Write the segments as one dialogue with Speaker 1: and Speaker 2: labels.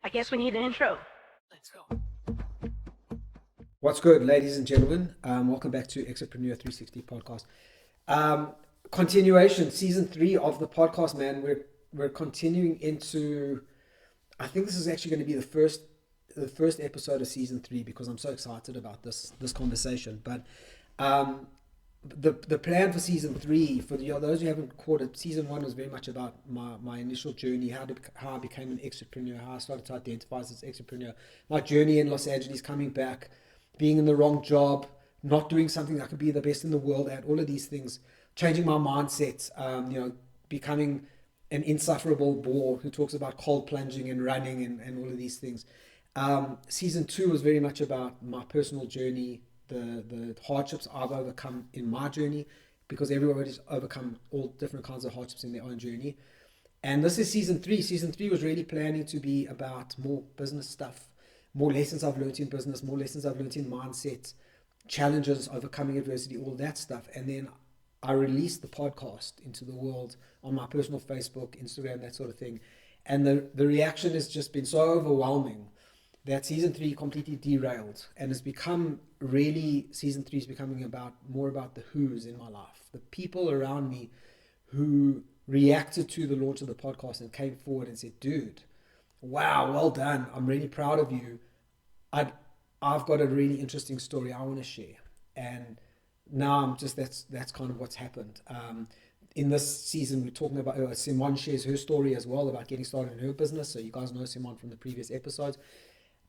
Speaker 1: I guess we need an intro. Let's go.
Speaker 2: What's good, ladies and gentlemen? Welcome back to Extrapreneur 360 podcast. Continuation, season 3 of the podcast, man. We're continuing into. I think this is actually going to be the first episode of season 3 because I'm so excited about this conversation. But the plan for season 3, for those who haven't caught it, season 1 was very much about my initial journey, how I became an extrapreneur, how I started to identify as an extrapreneur, my journey in Los Angeles, coming back, being in the wrong job, not doing something that I could be the best in the world at, all of these things, changing my mindset, becoming an insufferable bore who talks about cold plunging and running and all of these things. Season 2 was very much about my personal journey, the hardships I've overcome in my journey, because everybody's overcome all different kinds of hardships in their own journey. And this is season 3. Season 3 was really planning to be about more business stuff, more lessons I've learned in business, more lessons I've learned in mindset, challenges, overcoming adversity, all that stuff. And then I released the podcast into the world on my personal Facebook, Instagram, that sort of thing. And the reaction has just been so overwhelming that season 3 completely derailed, and it's become really, season 3 is becoming more about the who's in my life, the people around me who reacted to the launch of the podcast and came forward and said, dude, wow, well done, I'm really proud of you. I've got a really interesting story I want to share. And now I'm just, that's kind of what's happened. In this season, we're talking about, Simone shares her story as well about getting started in her business. So you guys know Simone from the previous episodes.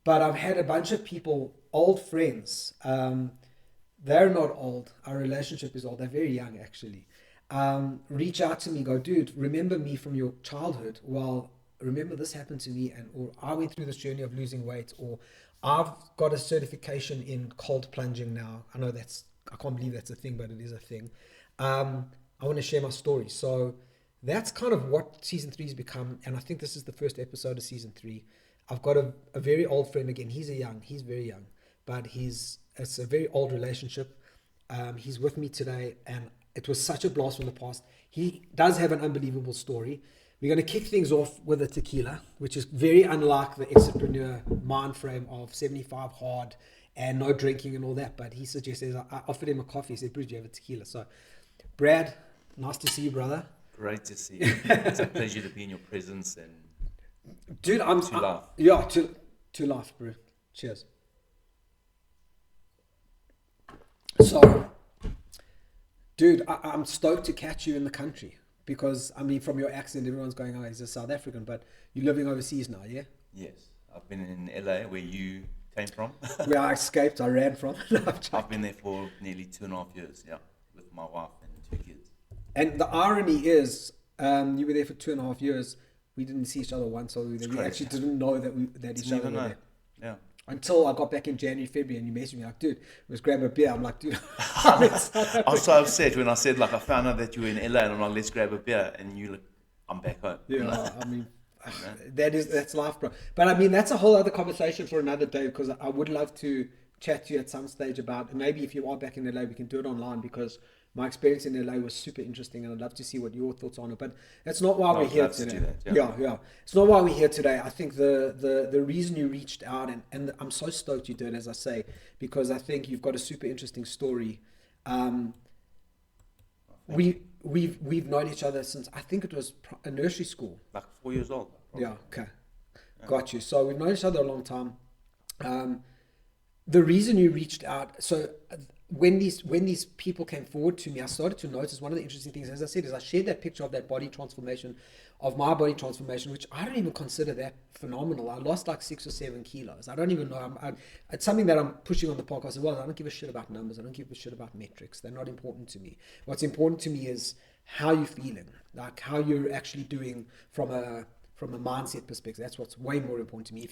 Speaker 2: But I've had a bunch of people, old friends, they're not old, our relationship is old, they're very young actually, reach out to me, go, dude, remember me from your childhood? Well, remember this happened to me, or I went through this journey of losing weight, or I've got a certification in cold plunging now. I know I can't believe that's a thing, but it is a thing. I want to share my story. So that's kind of what season 3 has become. And I think this is the first episode of season 3. I've got a very old friend again. He's very young, but it's a very old relationship. He's with me today, and it was such a blast from the past. He does have an unbelievable story. We're going to kick things off with a tequila, which is very unlike the entrepreneur mind frame of 75 hard and no drinking and all that. But he suggested, I offered him a coffee. He said, Bruce, you have a tequila. So, Brad, nice to see you, brother.
Speaker 3: Great to see you. It's a pleasure to be in your presence and
Speaker 2: dude,
Speaker 3: to laugh.
Speaker 2: Yeah, to laugh, bro. Cheers. So, dude, I'm stoked to catch you in the country because, I mean, from your accent, everyone's going, oh, he's a South African, but you're living overseas now, yeah?
Speaker 3: Yes, I've been in LA where you came from.
Speaker 2: Where I escaped, I ran from.
Speaker 3: I've been there for nearly 2.5 years, yeah, with my wife and 2 kids.
Speaker 2: And the irony is, you were there for 2.5 years. We didn't see each other once, so we actually didn't know that each other were there.
Speaker 3: Yeah.
Speaker 2: Until I got back in January, February, and you messaged me like, dude, let's grab a beer. I'm like, dude,
Speaker 3: I was so upset when I said, like, I found out that you were in LA, and I'm like, let's grab a beer, and you like, I'm back home.
Speaker 2: Yeah, I mean, that's life, bro. But I mean, that's a whole other conversation for another day, because I would love to chat to you at some stage about, and maybe if you are back in LA, we can do it online, because my experience in LA was super interesting, and I'd love to see what your thoughts are on it. But that's not why we're here today. Yeah. It's not why we're here today. I think the reason you reached out, and I'm so stoked you did, as I say, because I think you've got a super interesting story. We've known each other since, I think it was a nursery school.
Speaker 3: Like 4 years old. Probably.
Speaker 2: Yeah, okay. Got you. So we've known each other a long time. The reason you reached out, so when these people came forward to me, I started to notice one of the interesting things, as I said, is I shared that picture of that body transformation, of my body transformation, which I don't even consider that phenomenal. I lost like 6 or 7 kilos. I don't even know. It's something that I'm pushing on the podcast as well. I don't give a shit about numbers. I don't give a shit about metrics. They're not important to me. What's important to me is how you're feeling, like how you're actually doing from a mindset perspective. That's what's way more important to me.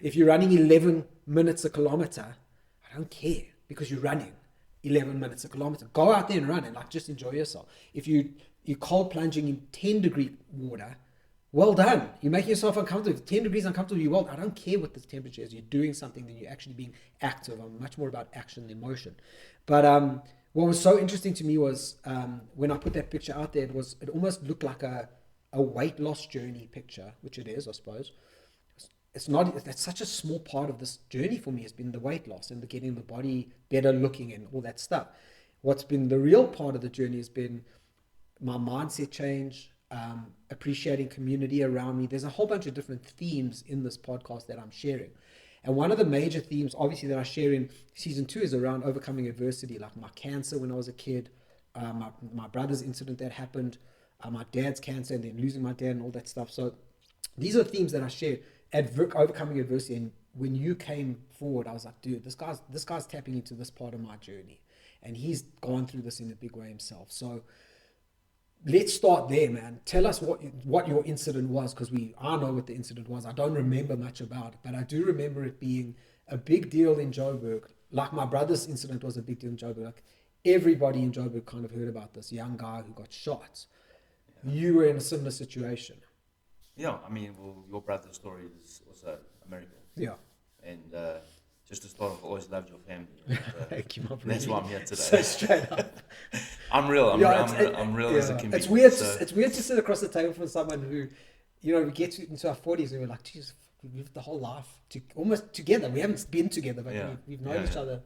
Speaker 2: If you're running 11 minutes a kilometer, I don't care, because you're running 11 minutes a kilometer. Go out there and run and like just enjoy yourself. If you're cold plunging in 10-degree water, well done. You're making yourself uncomfortable. If 10 degrees uncomfortable, I don't care what the temperature is. You're doing something, then you're actually being active. I'm much more about action than motion. But what was so interesting to me was when I put that picture out there, it almost looked like a weight loss journey picture, which it is, I suppose. it's not, that's such a small part of this journey for me, has been the weight loss and the getting the body better looking and all that stuff. What's been the real part of the journey has been my mindset change, appreciating community around me. There's a whole bunch of different themes in this podcast that I'm sharing. And one of the major themes, obviously, that I share in season 2 is around overcoming adversity, like my cancer when I was a kid, my brother's incident that happened, my dad's cancer and then losing my dad and all that stuff. So these are themes that I share, overcoming adversity. And when you came forward, I was like, dude, this guy's tapping into this part of my journey. And he's gone through this in a big way himself. So let's start there, man. Tell us what your incident was, because I know what the incident was. I don't remember much about it, but I do remember it being a big deal in Joburg. Like my brother's incident was a big deal in Joburg. Like everybody in Joburg kind of heard about this young guy who got shot. Yeah. You were in a similar situation.
Speaker 3: Yeah, I mean, well, your brother's story is also a miracle.
Speaker 2: Yeah.
Speaker 3: And just to start off, I've always loved your family. And,
Speaker 2: thank you, my brother.
Speaker 3: That's why I'm here today.
Speaker 2: So straight up.
Speaker 3: I'm real. I'm real as a can be.
Speaker 2: It's weird. It's weird to sit across the table from someone who, we get into our 40s and we're like, geez, we've lived the whole life almost together. We haven't been together, but we've known each other.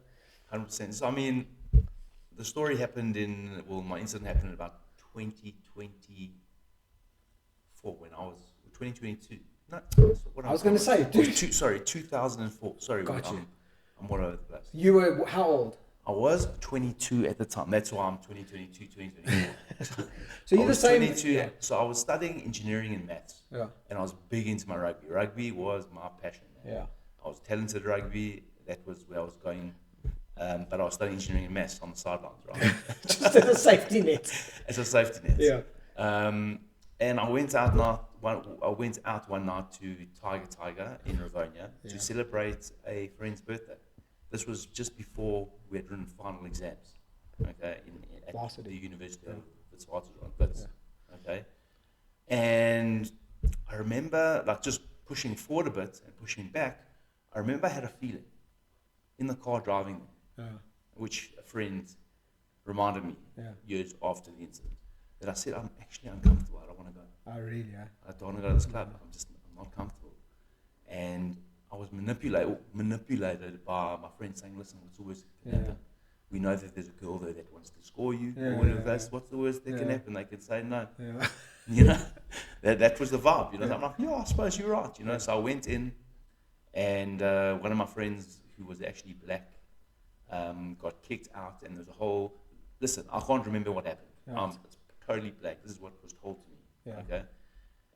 Speaker 3: 100%. So I mean, the story happened my incident happened in about 2024 when I was 2022. No,
Speaker 2: I was going to say,
Speaker 3: 2004. Sorry,
Speaker 2: got you.
Speaker 3: I'm all over the place.
Speaker 2: You were how old?
Speaker 3: I was 22 at the time. That's why I'm 2022, 2024.
Speaker 2: So you're the same.
Speaker 3: 22. Yeah. So I was studying engineering and maths.
Speaker 2: Yeah.
Speaker 3: And I was big into my rugby. Rugby was my passion.
Speaker 2: Yeah.
Speaker 3: I was talented at rugby. That was where I was going. But I was studying engineering and maths on the sidelines, right?
Speaker 2: Just as a safety net.
Speaker 3: As a safety net.
Speaker 2: Yeah.
Speaker 3: And I went out one night to Tiger in Rivonia to celebrate a friend's birthday. This was just before we had written final exams, okay, at the University of Wits. Okay. And I remember, like, just pushing forward a bit and pushing back, I remember I had a feeling in the car driving there, which a friend reminded me years after the incident, that I said, I'm actually uncomfortable, I don't want to go.
Speaker 2: Oh, really?
Speaker 3: I don't want to go to this club, I'm not comfortable. And I was manipulated by my friend saying, listen, what's the worst that can happen? We know that there's a girl there that wants to score you. What's the worst that can happen? They can say no. Yeah. That was the vibe. I'm like, I suppose you're right. So I went in, and one of my friends who was actually black got kicked out, and there's a whole. Listen, I can't remember what happened. It's totally black. This is what was told to me. Okay,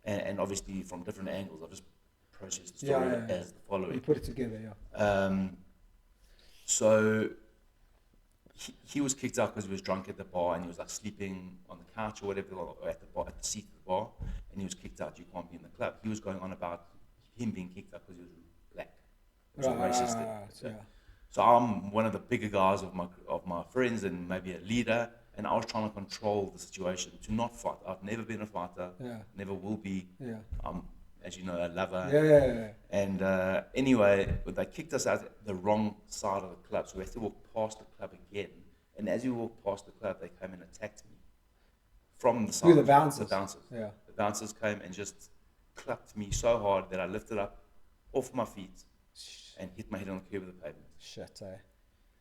Speaker 3: and obviously from different angles, I've just processed the story as the following.
Speaker 2: You put it together,
Speaker 3: So he was kicked out because he was drunk at the bar and he was like sleeping on the couch or whatever, or at the seat of the bar, and he was kicked out. You can't be in the club. He was going on about him being kicked out because he was black, which is racist. So I'm one of the bigger guys of my friends and maybe a leader, and I was trying to control the situation to not fight. I've never been a fighter, never will be. As you know, a lover. And anyway, they kicked us out the wrong side of the club, so we had to walk past the club again. And as we walked past the club, they came and attacked me from the side.
Speaker 2: Who, the bouncers?
Speaker 3: The bouncers.
Speaker 2: Yeah.
Speaker 3: The bouncers came and just clapped me so hard that I lifted up off my feet and hit my head on the curb of the pavement.
Speaker 2: Shit,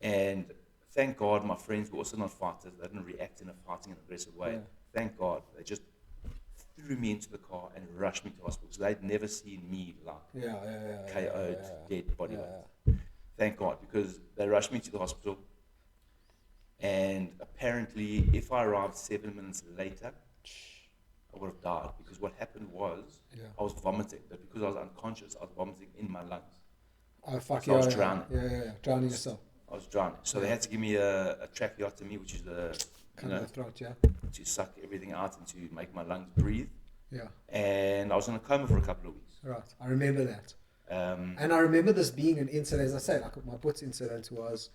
Speaker 3: And thank God my friends were also not fighters. They didn't react in a fighting and aggressive way. Thank God. They just threw me into the car and rushed me to hospital. So they'd never seen me like KO'd, dead body. Thank God, because they rushed me to the hospital. And apparently, if I arrived 7 minutes later, I would have died. Because what happened was, I was vomiting. But because I was unconscious, I was vomiting in my lungs.
Speaker 2: Oh, fuck
Speaker 3: so I was drowning.
Speaker 2: Drowning yourself.
Speaker 3: I was drowning. So they had to give me a tracheotomy, which is the
Speaker 2: throat,
Speaker 3: to suck everything out and to make my lungs breathe.
Speaker 2: Yeah.
Speaker 3: And I was in a coma for a couple of weeks.
Speaker 2: Right. I remember that. And I remember this being an incident, as I say, like my Butts incident was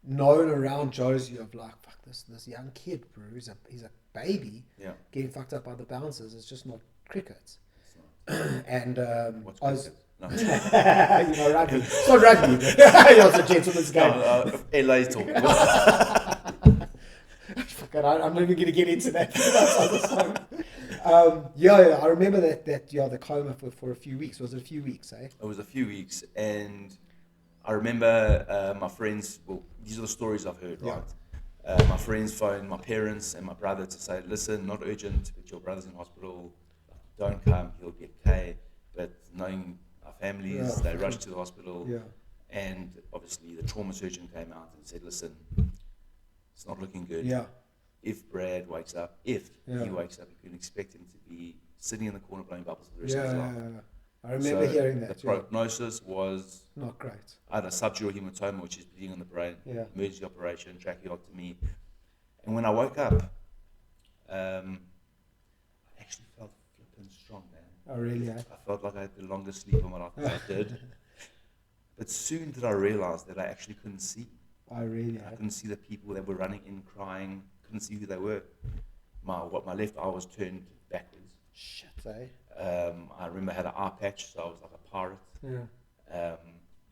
Speaker 2: known around Josie of like, fuck, this young kid, bro, he's a baby getting fucked up by the bouncers. It's just not cricket. And
Speaker 3: what's
Speaker 2: I was...
Speaker 3: cricket? No.
Speaker 2: Rugby. It's not rugby. It's a gentleman's game.
Speaker 3: LA talk.
Speaker 2: I'm not even going to get into that. Yeah, I remember that the coma for a few weeks. Was it a few weeks, eh?
Speaker 3: It was a few weeks, and I remember my friends. Well, these are the stories I've heard,
Speaker 2: Yeah.
Speaker 3: right? My friends phoned my parents and my brother to say, "Listen, not urgent, but your brother's in hospital. Don't come. He'll be okay." But knowing our families, they rushed to the hospital,
Speaker 2: Yeah.
Speaker 3: and obviously the trauma surgeon came out and said, "Listen, it's not looking good.
Speaker 2: Yeah.
Speaker 3: If Brad wakes up, if
Speaker 2: Yeah.
Speaker 3: he wakes up, you can expect him to be sitting in the corner blowing bubbles for the rest of his
Speaker 2: Yeah.
Speaker 3: life."
Speaker 2: I remember hearing that.
Speaker 3: The prognosis was
Speaker 2: not great.
Speaker 3: I had a subdural hematoma, which is bleeding on the brain.
Speaker 2: Yeah.
Speaker 3: Emergency operation, tracheotomy. And when I woke up, I actually felt flipping strong, man.
Speaker 2: Oh, really? Eh?
Speaker 3: I felt like I had the longest sleep of my life. I did. But soon did I realize that I actually couldn't see.
Speaker 2: Oh, really?
Speaker 3: I couldn't see the people that were running in, crying. Couldn't see who they were. My left eye was turned backwards.
Speaker 2: Shit, eh?
Speaker 3: I remember I had an eye patch, so I was like a pirate.
Speaker 2: Yeah.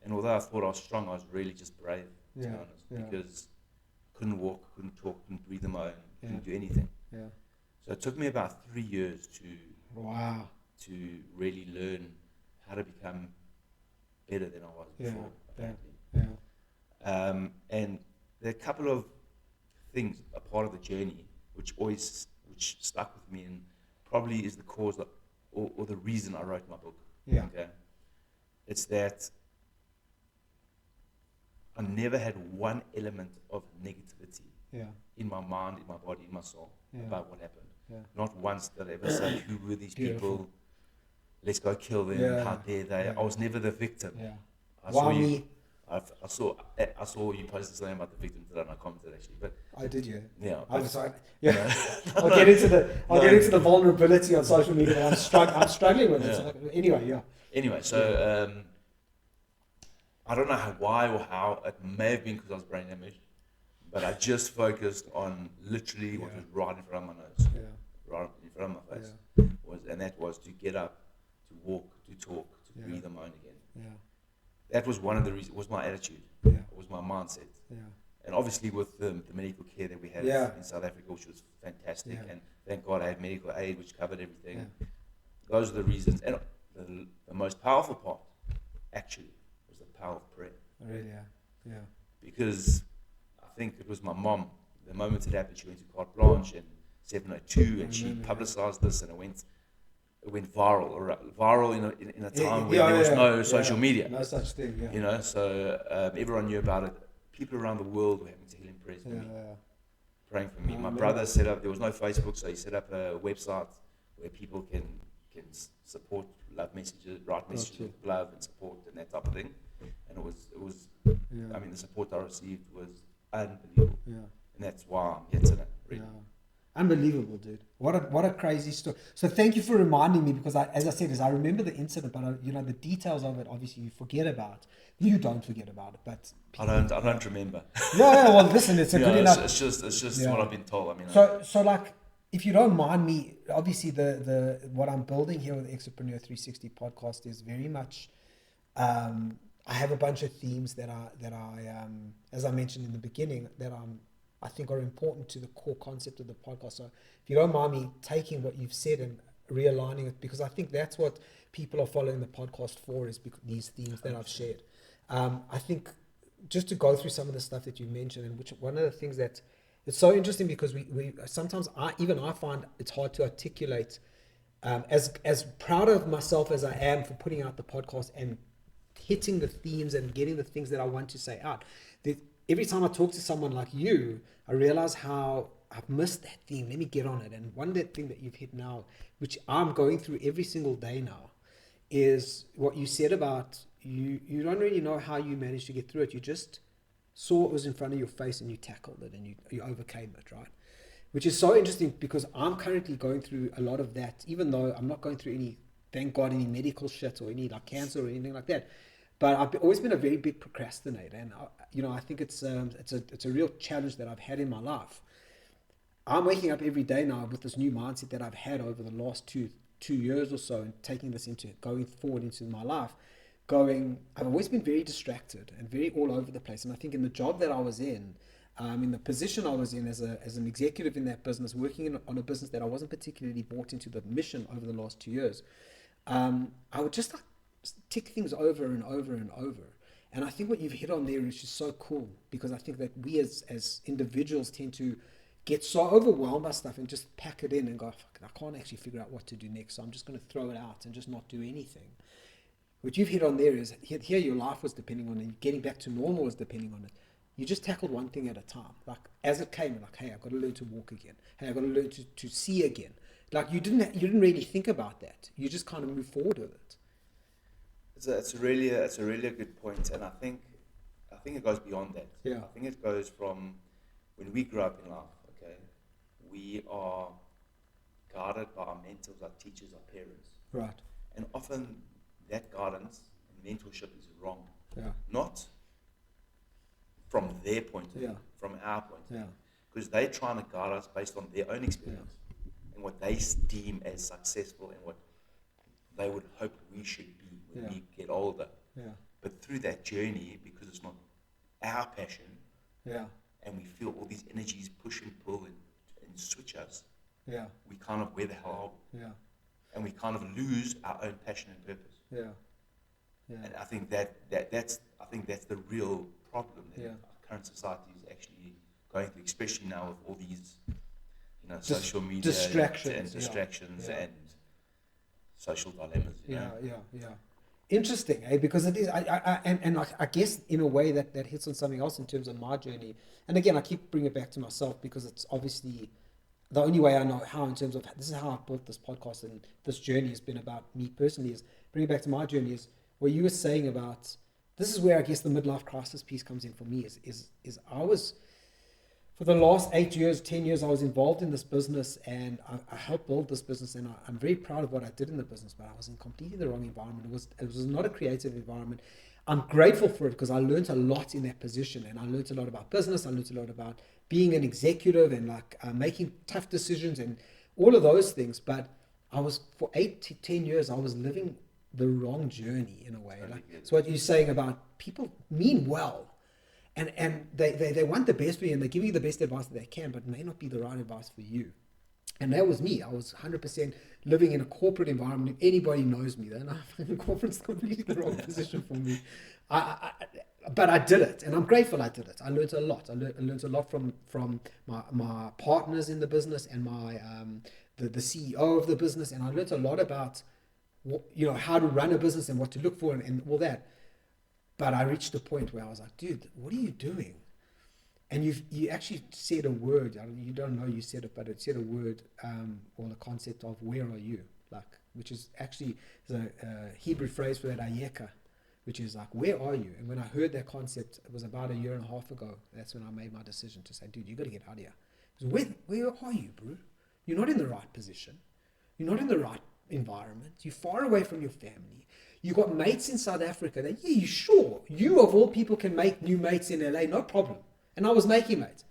Speaker 3: And although I thought I was strong, I was really just brave, to be
Speaker 2: Yeah,
Speaker 3: honest,
Speaker 2: yeah.
Speaker 3: because couldn't walk, couldn't talk, couldn't breathe on my own,
Speaker 2: Yeah.
Speaker 3: couldn't do anything.
Speaker 2: Yeah.
Speaker 3: So it took me about 3 years
Speaker 2: Wow.
Speaker 3: to really learn how to become better than I was
Speaker 2: Yeah,
Speaker 3: before, apparently.
Speaker 2: Yeah.
Speaker 3: And there are a couple of things, a part of the journey, which stuck with me and probably is the cause or the reason I wrote my book.
Speaker 2: Yeah.
Speaker 3: Okay. It's that I never had one element of negativity
Speaker 2: Yeah.
Speaker 3: in my mind, in my body, in my soul
Speaker 2: Yeah.
Speaker 3: about what happened.
Speaker 2: Yeah.
Speaker 3: Not once did I ever say, who were these
Speaker 2: Beautiful.
Speaker 3: people? Let's go kill them.
Speaker 2: Yeah.
Speaker 3: How dare they?
Speaker 2: Yeah.
Speaker 3: I was never the victim.
Speaker 2: Yeah.
Speaker 3: I saw
Speaker 2: Why
Speaker 3: you.
Speaker 2: me?
Speaker 3: I saw you posted something about the victim today, and I commented actually. But
Speaker 2: I did, yeah.
Speaker 3: yeah,
Speaker 2: I
Speaker 3: but-
Speaker 2: was like, yeah.
Speaker 3: No.
Speaker 2: I'll get into
Speaker 3: No.
Speaker 2: the vulnerability on social media. I'm struggling with it.
Speaker 3: Yeah.
Speaker 2: So anyway, yeah.
Speaker 3: Anyway, so I don't know why or how. It may have been because I was brain damaged, but I just focused on literally what
Speaker 2: Yeah.
Speaker 3: was right in front of my nose,
Speaker 2: Yeah.
Speaker 3: right in front of my face,
Speaker 2: Yeah.
Speaker 3: and that was to get up, to walk, to talk, to
Speaker 2: Yeah.
Speaker 3: breathe on my own again.
Speaker 2: Yeah.
Speaker 3: That was one of the reasons. Was my attitude.
Speaker 2: Yeah.
Speaker 3: It was my mindset.
Speaker 2: Yeah.
Speaker 3: And obviously with the medical care that we had
Speaker 2: Yeah.
Speaker 3: in South Africa, which was fantastic,
Speaker 2: Yeah.
Speaker 3: and thank God I had medical aid, which covered everything.
Speaker 2: Yeah.
Speaker 3: Those are the reasons. And the most powerful part, actually, was the power of prayer.
Speaker 2: Really, yeah. Yeah.
Speaker 3: Because I think it was my mom, the moment it happened, she went to Carte Blanche and 702, and she
Speaker 2: remember,
Speaker 3: publicized this, and it went viral in a time where
Speaker 2: Yeah,
Speaker 3: there was
Speaker 2: yeah,
Speaker 3: no
Speaker 2: yeah.
Speaker 3: social media.
Speaker 2: No such thing, yeah.
Speaker 3: You know, so everyone knew about it. People around the world were having to healing prayers for
Speaker 2: Yeah,
Speaker 3: me,
Speaker 2: yeah.
Speaker 3: praying for me.
Speaker 2: I
Speaker 3: My
Speaker 2: remember.
Speaker 3: brother set up. There was no Facebook, so he set up a website where people can support love messages, write messages
Speaker 2: Gotcha.
Speaker 3: of love and support and that type of thing. And it was.
Speaker 2: Yeah.
Speaker 3: I mean, the support I received was unbelievable,
Speaker 2: Yeah.
Speaker 3: and that's why I'm here today. Really.
Speaker 2: Yeah. Unbelievable, dude. What a crazy story. So thank you for reminding me, because as I said, I remember the incident, but the details of it, obviously you forget about. You don't forget about it, but
Speaker 3: I don't remember.
Speaker 2: yeah. Well, listen, it's a good enough.
Speaker 3: It's just
Speaker 2: Yeah.
Speaker 3: what I've been told. I mean,
Speaker 2: So like, if you don't mind me, obviously the what I'm building here with the Extrapreneur 360 podcast is very much. I have a bunch of themes that I as I mentioned in the beginning, that I think are important to the core concept of the podcast. So if you don't mind me taking what you've said and realigning it, because I think that's what people are following the podcast for, is because these themes that I've shared. I think just to go through some of the stuff that you mentioned, and which one of the things that it's so interesting, because we sometimes I find it's hard to articulate. As proud of myself as I am for putting out the podcast and hitting the themes and getting the things that I want to say out, every time I talk to someone like you, I realize how I've missed that theme. Let me get on it. And one that thing that you've hit now, which I'm going through every single day now, is what you said about you don't really know how you managed to get through it. You just saw it was in front of your face and you tackled it and you overcame it, right? Which is so interesting, because I'm currently going through a lot of that, even though I'm not going through any, thank God, any medical shit or any like cancer or anything like that. But I've always been a very big procrastinator, and I think it's a real challenge that I've had in my life. I'm waking up every day now with this new mindset that I've had over the last two years or so, and taking this into going forward into my life. I've always been very distracted and very all over the place, and I think in the job that I was in, in the position I was in as an executive in that business, working on a business that I wasn't particularly bought into the mission over the last 2 years, I would just like tick things over and over and over. And I think what you've hit on there is just so cool, because I think that we as individuals tend to get so overwhelmed by stuff and just pack it in and go, fuck, I can't actually figure out what to do next, so I'm just going to throw it out and just not do anything. What you've hit on there is, here your life was depending on it, and getting back to normal was depending on it. You just tackled one thing at a time. Like, as it came, like, hey, I've got to learn to walk again. Hey, I've got to learn to see again. Like, you didn't really think about that. You just kind of move forward with it.
Speaker 3: It's a really good point, and I think it goes beyond that.
Speaker 2: Yeah.
Speaker 3: I think it goes from when we grew up in life. Okay, we are guided by our mentors, our teachers, our parents.
Speaker 2: Right.
Speaker 3: And often that guidance and mentorship is wrong.
Speaker 2: Yeah.
Speaker 3: Not from their point of view,
Speaker 2: Yeah.
Speaker 3: from our point of
Speaker 2: Yeah.
Speaker 3: view. Because they're trying to guide us based on their own experience and what they deem as successful and what they would hope we should be when we get older.
Speaker 2: Yeah.
Speaker 3: But through that journey, because it's not our passion,
Speaker 2: Yeah.
Speaker 3: and we feel all these energies push and pull and switch us,
Speaker 2: Yeah.
Speaker 3: we kind of, where the hell are we?
Speaker 2: Yeah.
Speaker 3: And we kind of lose our own passion and purpose.
Speaker 2: Yeah. Yeah.
Speaker 3: And I think that's the real problem that our current society is actually going through, especially now with all these, social media distractions and social dilemmas.
Speaker 2: Yeah. Interesting, because it is. I guess in a way that hits on something else in terms of my journey. And again, I keep bringing it back to myself because it's obviously the only way I know how, in terms of this is how I built this podcast and this journey has been about me personally, is bringing it back to my journey, is what you were saying about, this is where I guess the midlife crisis piece comes in for me, is I was, for the last 8 years, 10 years, I was involved in this business, and I helped build this business, and I'm very proud of what I did in the business, but I was in completely the wrong environment. It was not a creative environment. I'm grateful for it because I learned a lot in that position, and I learned a lot about business. I learned a lot about being an executive and making tough decisions and all of those things. But I was, for 8 to 10 years, I was living the wrong journey in a way. So what you're saying about people mean well, and they want the best for you, and they give you the best advice that they can, but it may not be the right advice for you. And that was me. I was 100% living in a corporate environment. If anybody knows me, then corporate's completely the wrong position for me. But I did it, and I'm grateful I did it. I learned a lot. I learned a lot from my partners in the business and my the CEO of the business, and I learned a lot about how to run a business and what to look for and all that. But I reached a point where I was like, dude, what are you doing? And you actually said a word. You don't know you said it, but it said a word or the concept of where are you, which is actually the Hebrew phrase for that ayeka, which is like, where are you? And when I heard that concept, it was about 1.5 years ago. That's when I made my decision to say, dude, you got to get out of here. Because where are you, bro? You're not in the right position. You're not in the right environment. You're far away from your family. You got mates in South Africa that, you sure, you of all people can make new mates in LA, no problem. And I was making mates.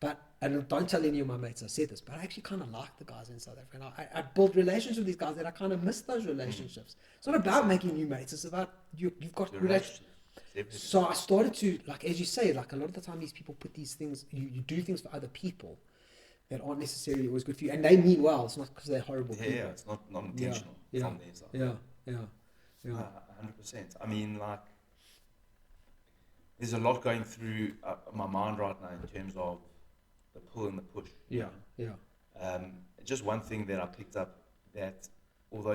Speaker 2: But, and don't tell any of my mates I said this, but I actually kind of like the guys in South Africa. And I built relationships with these guys that I kind of miss those relationships. It's not about making new mates. It's about you've got relationships. So I started to, as you say, a lot of the time these people put these things, you do things for other people that aren't necessarily always good for you. And they mean well. It's not because they're horrible people.
Speaker 3: Yeah, it's not intentional from their side.
Speaker 2: Yeah.
Speaker 3: 100%. I mean, there's a lot going through my mind right now in terms of the pull and the push.
Speaker 2: Yeah.
Speaker 3: Just one thing that I picked up, that although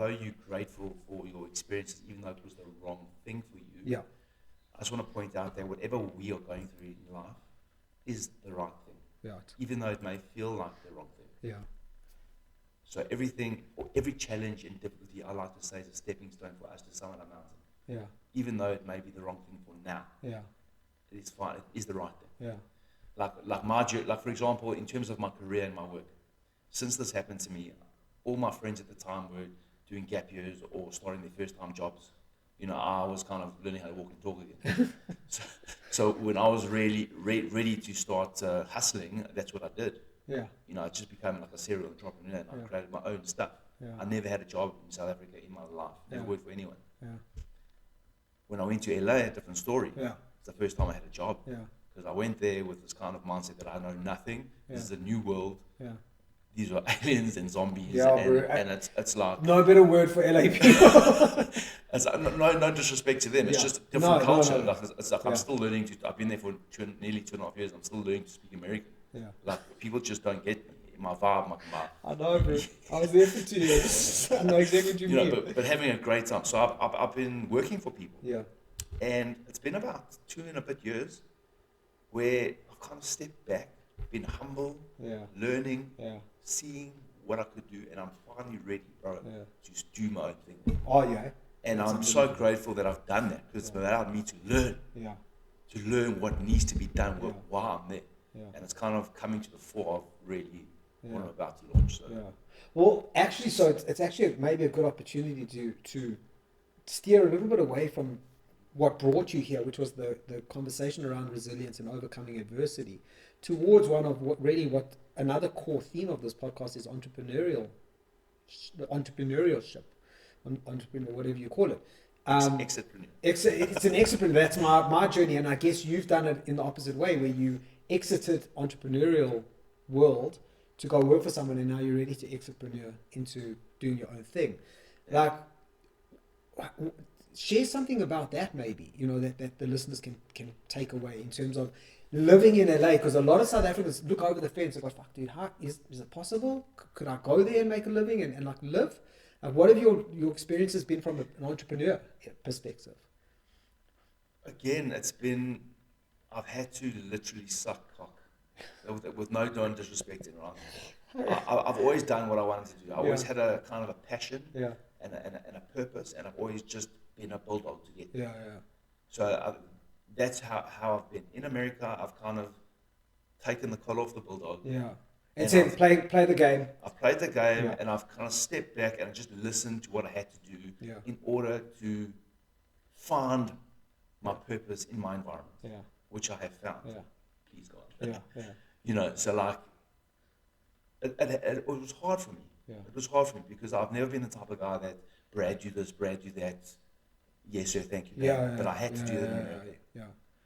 Speaker 3: you're grateful for your experiences, even though it was the wrong thing for you, I just want to point out that whatever we are going through in life is the right thing.
Speaker 2: Right.
Speaker 3: Even though it may feel like the wrong thing.
Speaker 2: Yeah.
Speaker 3: So every challenge and difficulty, I like to say, is a stepping stone for us to summit a mountain.
Speaker 2: Yeah.
Speaker 3: Even though it may be the wrong thing for now.
Speaker 2: Yeah.
Speaker 3: It is fine. It is the right thing.
Speaker 2: Yeah.
Speaker 3: Like for example, in terms of my career and my work, since this happened to me, all my friends at the time were doing gap years or starting their first time jobs. I was kind of learning how to walk and talk again. so when I was really ready to start hustling, that's what I did.
Speaker 2: Yeah.
Speaker 3: I just became like a serial entrepreneur, and I created my own stuff.
Speaker 2: Yeah.
Speaker 3: I never had a job in South Africa in my life. Never worked for anyone.
Speaker 2: Yeah.
Speaker 3: When I went to LA, a different story.
Speaker 2: Yeah.
Speaker 3: It's the first time I had a job.
Speaker 2: Yeah.
Speaker 3: because I went there with this kind of mindset that I know nothing.
Speaker 2: Yeah.
Speaker 3: This is a new world.
Speaker 2: Yeah.
Speaker 3: These are aliens and zombies,
Speaker 2: Yeah,
Speaker 3: and it's like
Speaker 2: no better word for LA people.
Speaker 3: it's no disrespect to them. It's
Speaker 2: Yeah.
Speaker 3: just different
Speaker 2: No,
Speaker 3: culture.
Speaker 2: no.
Speaker 3: Like it's like
Speaker 2: Yeah.
Speaker 3: I'm still learning to. I've been there for nearly 2.5 years. I'm still learning to speak American.
Speaker 2: Yeah.
Speaker 3: Like people just don't get my vibe, my
Speaker 2: I know, bro. I was there for 2 years. I know exactly what you mean.
Speaker 3: but having a great time. So I've been working for people.
Speaker 2: Yeah.
Speaker 3: And it's been about 2 and a bit years where I've kind of stepped back, been humble, learning, seeing what I could do, and I'm finally ready, bro, to just do my own thing.
Speaker 2: Oh, yeah.
Speaker 3: And I'm so grateful that I've done that, because it's allowed me to learn what needs to be done while I'm there.
Speaker 2: Yeah.
Speaker 3: And it's kind of coming to the fore of really what I'm about to launch. So.
Speaker 2: Yeah. Well, actually, so it's actually maybe a good opportunity to steer a little bit away from what brought you here, which was the conversation around resilience and overcoming adversity, towards one of what another core theme of this podcast is entrepreneurship, entrepreneur, whatever you call it.
Speaker 3: Exitpreneur.
Speaker 2: It's an exitpreneur. That's my journey, and I guess you've done it in the opposite way, where you exited entrepreneurial world to go work for someone, and now you're ready to exitpreneur into doing your own thing. Like, share something about that, maybe, that the listeners can take away in terms of living in LA, because a lot of South Africans look over the fence and go, fuck, dude, is it possible? Could I go there and make a living and like live? What have your experiences been from an entrepreneur perspective?
Speaker 3: Again, I've had to literally suck cock, with no disrespecting, right? I've always done what I wanted to do. I always had a kind of a passion and a purpose, and I've always just been a bulldog to get there. So that's how I've been. In America, I've kind of taken the collar off the bulldog.
Speaker 2: And said, play the game.
Speaker 3: I've played the game, and I've kind of stepped back and just listened to what I had to do in order to find my purpose in my environment, which I have found. Please God. So like, it was hard for me. It was hard for me because I've never been the type of guy that Brad do this, Brad do that. Yes, sir, thank you. But I had to do that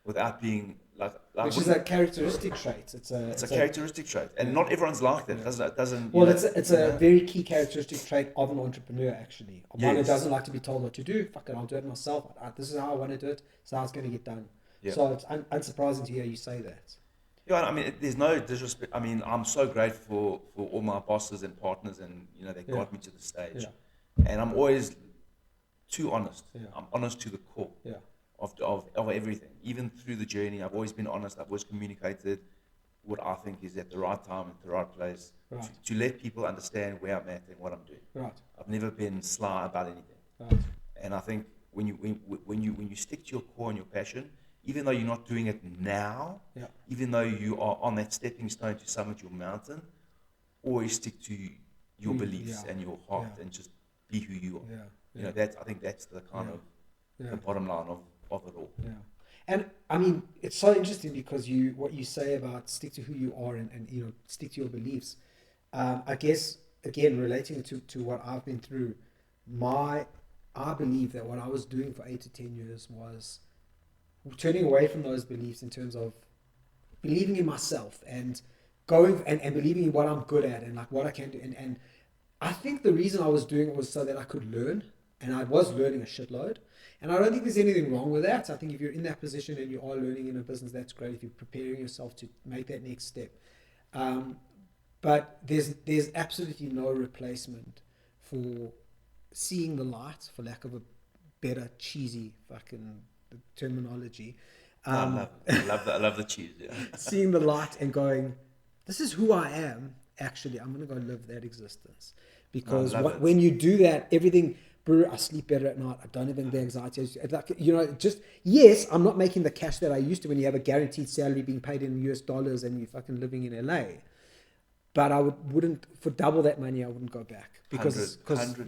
Speaker 3: without being like
Speaker 2: which is a characteristic trait. It's a
Speaker 3: characteristic trait, and not everyone's like that. It doesn't.
Speaker 2: Well, it's a very key characteristic trait of an entrepreneur, actually. One who doesn't like to be told what to do. Fuck it, I'll do it myself. This is how I want to do it. So how it's going to get done. So it's unsurprising to hear you say that.
Speaker 3: Yeah, I mean, there's no disrespect. I mean, I'm so grateful for all my bosses and partners, and that got me to the stage. And I'm always too honest. I'm honest to the core of everything. Even through the journey, I've always been honest. I've always communicated what I think is at the right time, at the right place, to let people understand where I'm at and what I'm doing. I've never been sly about anything. And I think when you stick to your core and your passion, even though you're not doing it now, even though you are on that stepping stone to summit your mountain, always stick to your beliefs and your heart and just be who you are. I think that's the kind of the bottom line of it all.
Speaker 2: And I mean, it's so interesting because what you say about stick to who you are and stick to your beliefs. I guess again relating to what I've been through, I believe that what I was doing for 8 to 10 years was turning away from those beliefs in terms of believing in myself and going and believing in what I'm good at and like what I can do. And I think the reason I was doing it was so that I could learn, and I was learning a shitload. And I don't think there's anything wrong with that. I think if you're in that position and you are learning in a business, that's great. If you're preparing yourself to make that next step. But there's absolutely no replacement for seeing the light, for lack of a better cheesy fucking terminology.
Speaker 3: I love the cheese.
Speaker 2: Seeing the light and going, this is who I am. Actually, I'm going to go live that existence. Because when you do that, everything... I sleep better at night. I don't have the anxiety. Yes, I'm not making the cash that I used to when you have a guaranteed salary being paid in US dollars and you're fucking living in LA. But I wouldn't, for double that money, I wouldn't go back. Because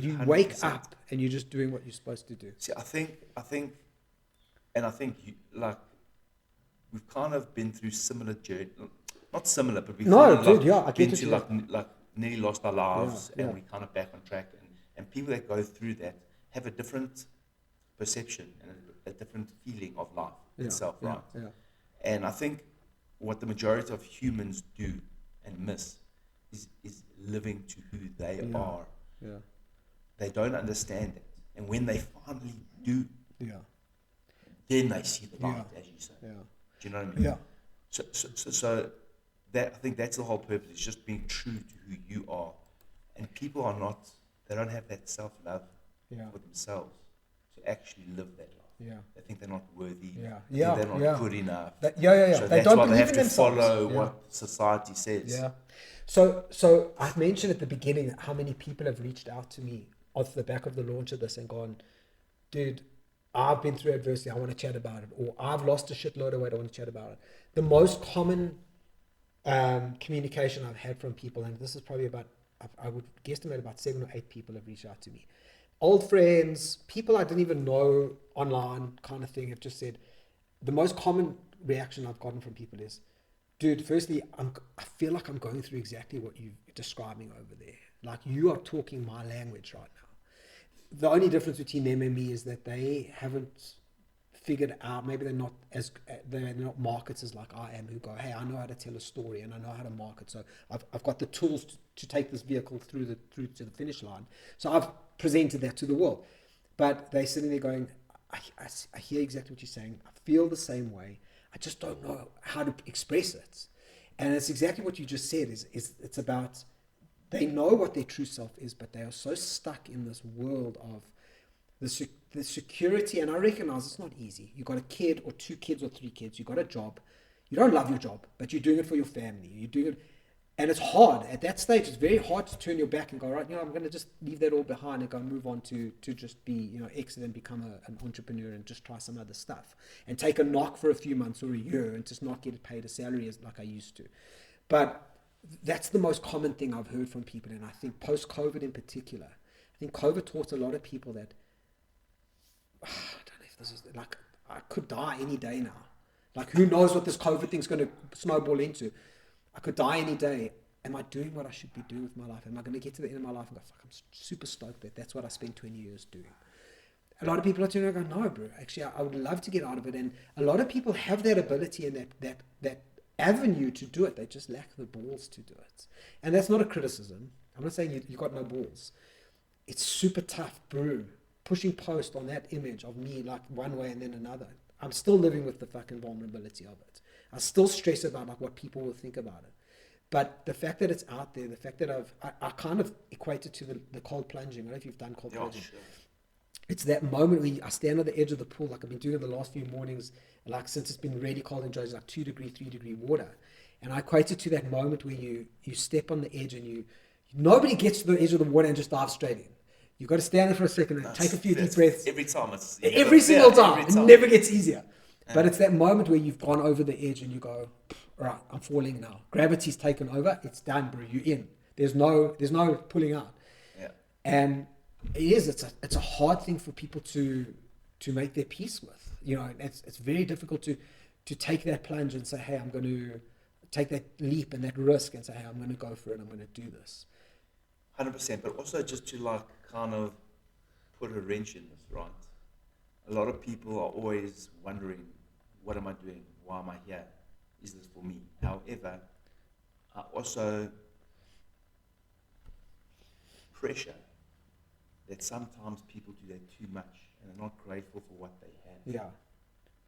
Speaker 2: you 100%. Wake up and you're just doing what you're supposed to do.
Speaker 3: See, I think you, like, we've kind of been through similar journey. Not similar, but we've been to like nearly lost our lives and we kind of back on track. And people that go through that have a different perception and a different feeling of life itself, right? And I think what the majority of humans do and miss is living to who they are.
Speaker 2: Yeah.
Speaker 3: They don't understand it. And when they finally do,
Speaker 2: Yeah.
Speaker 3: then they see the light, as you say.
Speaker 2: Yeah.
Speaker 3: Do you know what I mean?
Speaker 2: Yeah.
Speaker 3: So that, I think that's the whole purpose. It's just being true to who you are. And people are not, they don't have that self-love for themselves to actually live that life.
Speaker 2: Yeah.
Speaker 3: They think they're not worthy.
Speaker 2: Yeah.
Speaker 3: They think they're not good enough.
Speaker 2: So
Speaker 3: they
Speaker 2: they
Speaker 3: that's
Speaker 2: don't
Speaker 3: why they
Speaker 2: believe
Speaker 3: have
Speaker 2: in
Speaker 3: to
Speaker 2: themselves.
Speaker 3: follow what society says.
Speaker 2: Yeah. So I mentioned at the beginning how many people have reached out to me off the back of the launch of this and gone, dude, I've been through adversity, I want to chat about it. Or I've lost a shitload of weight, I want to chat about it. The most common communication I've had from people, and this is probably about, I would guesstimate about 7 or 8 people have reached out to me. Old friends, people I didn't even know online kind of thing have just said, the most common reaction I've gotten from people is, dude, firstly, I feel like I'm going through exactly what you're describing over there. Like, you are talking my language right now. The only difference between them and me is that they haven't figured out, maybe they're not marketers like I am, who go, hey, I know how to tell a story and I know how to market, so I've got the tools to take this vehicle through to the finish line. So I've presented that to the world. But they're sitting there going, I hear exactly what you're saying. I feel the same way. I just don't know how to express it. And it's exactly what you just said. Is it's about, they know what their true self is, but they are so stuck in this world of the security. And I recognize it's not easy. You've got a kid or 2 kids or 3 kids. You've got a job. You don't love your job, but you're doing it for your family. You're doing it. And it's hard. At that stage, it's very hard to turn your back and go, right, I'm going to just leave that all behind and go move on to just be, exit and become an entrepreneur and just try some other stuff. And take a knock for a few months or a year and just not get paid a salary like I used to. But that's the most common thing I've heard from people. And I think post-COVID in particular, I think COVID taught a lot of people that, I don't know if this is, like, I could die any day now. Like, who knows what this COVID thing's going to snowball into. I could die any day. Am I doing what I should be doing with my life? Am I going to get to the end of my life and go, fuck, I'm super stoked that that's what I spent 20 years doing? A lot of people are turning around and go, no, bro, actually, I would love to get out of it. And a lot of people have that ability and that avenue to do it. They just lack the balls to do it. And that's not a criticism. I'm not saying you got no balls. It's super tough, bro. Pushing post on that image of me like one way and then another. I'm still living with the fucking vulnerability of it. I still stress about like what people will think about it. But the fact that it's out there, the fact that I kind of equate it to the cold plunging. I don't know if you've done cold plunging. Sure. It's that moment where I stand on the edge of the pool, like I've been doing it the last few mornings, like since it's been really cold in Joburg, like 2 degree, 3 degree water. And I equate it to that moment where you step on the edge and nobody gets to the edge of the water and just dives straight in. You've got to stand there for a second and take a few deep breaths.
Speaker 3: Every time.
Speaker 2: Every single time. It never gets easier. But it's that moment where you've gone over the edge and you go, right, I'm falling now. Gravity's taken over. It's done, bro. You're in. There's no pulling out. Yeah. And it's a hard thing for people to make their peace with. It's very difficult to take that plunge and say, hey, I'm going to take that leap and that risk and say, hey, I'm going to go for it. I'm going to do this.
Speaker 3: 100%. But also just to like kind of put a wrench in this, right? A lot of people are always wondering, what am I doing? Why am I here? Is this for me? However, I also pressure that sometimes people do that too much and are not grateful for what they have.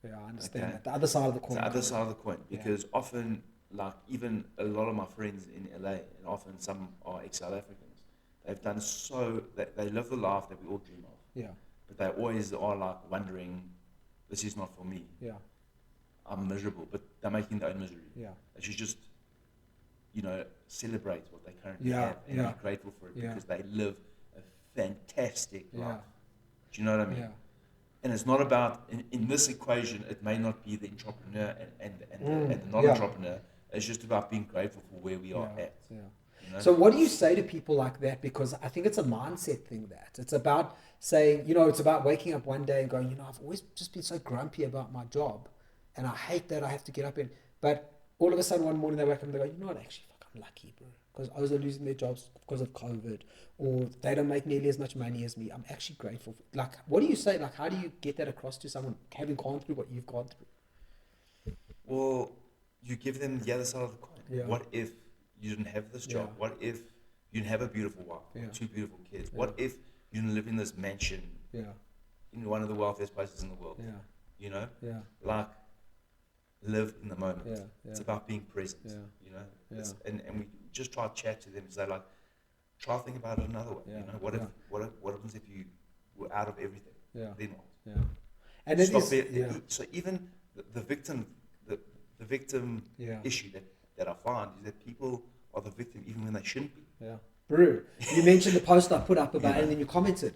Speaker 2: Yeah, I understand that. The other side of the coin.
Speaker 3: The other side of the coin. Because often, like even a lot of my friends in LA, and often some are ex-South Africans, they've done so, that they live the life that we all dream of.
Speaker 2: Yeah.
Speaker 3: But they always are like wondering, this is not for me.
Speaker 2: Yeah.
Speaker 3: I'm miserable, but they're making their own misery.
Speaker 2: Yeah.
Speaker 3: They should just, celebrate what they currently have and be grateful for it because they live a fantastic life. Do you know what I mean?
Speaker 2: Yeah.
Speaker 3: And it's not about, in this equation, it may not be the entrepreneur and the non-entrepreneur. It's just about being grateful for where we are at. Yeah.
Speaker 2: So what do you say to people like that? Because I think it's a mindset thing that it's about saying, it's about waking up one day and going, I've always just been so grumpy about my job and I hate that I have to get up but all of a sudden one morning they wake up and they go, actually, fuck, I'm lucky, bro. Because others are losing their jobs because of COVID or they don't make nearly as much money as me. I'm actually grateful. Like, what do you say? Like, how do you get that across to someone having gone through what you've gone through?
Speaker 3: Well, you give them the other side of the coin.
Speaker 2: Yeah.
Speaker 3: What if you didn't have this job?
Speaker 2: Yeah.
Speaker 3: What if you didn't have a beautiful wife, or
Speaker 2: Yeah.
Speaker 3: 2 beautiful kids?
Speaker 2: Yeah.
Speaker 3: What if you didn't live in this mansion
Speaker 2: Yeah.
Speaker 3: in one of the wealthiest places in the world?
Speaker 2: Yeah.
Speaker 3: You know,
Speaker 2: Yeah.
Speaker 3: like live in the moment.
Speaker 2: Yeah. Yeah.
Speaker 3: It's about being present.
Speaker 2: Yeah.
Speaker 3: You know,
Speaker 2: Yeah.
Speaker 3: and we just try to chat to them and say like, try to think about it another way.
Speaker 2: Yeah.
Speaker 3: You know, what
Speaker 2: Yeah.
Speaker 3: what happens if you were out of everything?
Speaker 2: Yeah.
Speaker 3: Then what?
Speaker 2: Yeah. And it
Speaker 3: Stop
Speaker 2: is.
Speaker 3: it.
Speaker 2: Yeah.
Speaker 3: So even the victim, the victim
Speaker 2: Yeah.
Speaker 3: issue that I find is that people are the victim even when they shouldn't be.
Speaker 2: Yeah. Brew, you mentioned the post I put up about
Speaker 3: Yeah.
Speaker 2: it, and then you commented,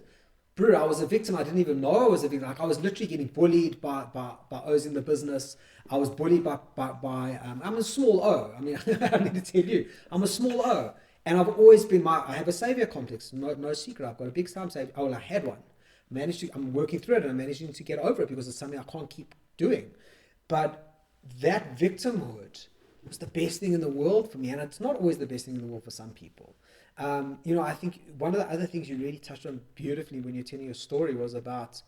Speaker 2: Brew, I was a victim. I didn't even know I was a victim. Like, I was literally getting bullied by O's in the business. I was bullied by I'm a small O. I mean, I need to tell you, I'm a small O. And I've always been I have a savior complex. No secret. I've got a big time savior. Oh, well, I had one. I'm working through it, and I'm managing to get over it because it's something I can't keep doing. But that victimhood was the best thing in the world for me, and it's not always the best thing in the world for some people. I think one of the other things you really touched on beautifully when you're telling your story was about,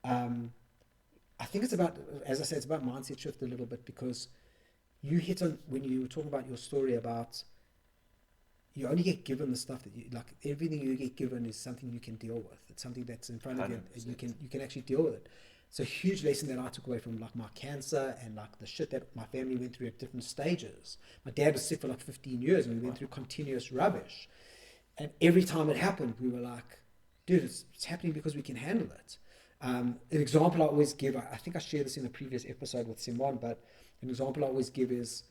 Speaker 2: I think it's about, as I said, it's about mindset shift a little bit, because you hit on, when you were talking about your story about, you only get given the stuff that you like. Everything you get given is something you can deal with. It's something that's in front of you, and you can actually deal with it. It's a huge lesson that I took away from like my cancer and like the shit that my family went through at different stages. My dad was sick for like 15 years, and we went through continuous rubbish. And every time it happened, we were like, dude, it's happening because we can handle it. An example I always give, I think I shared this in a previous episode with Simon, but an example I always give is,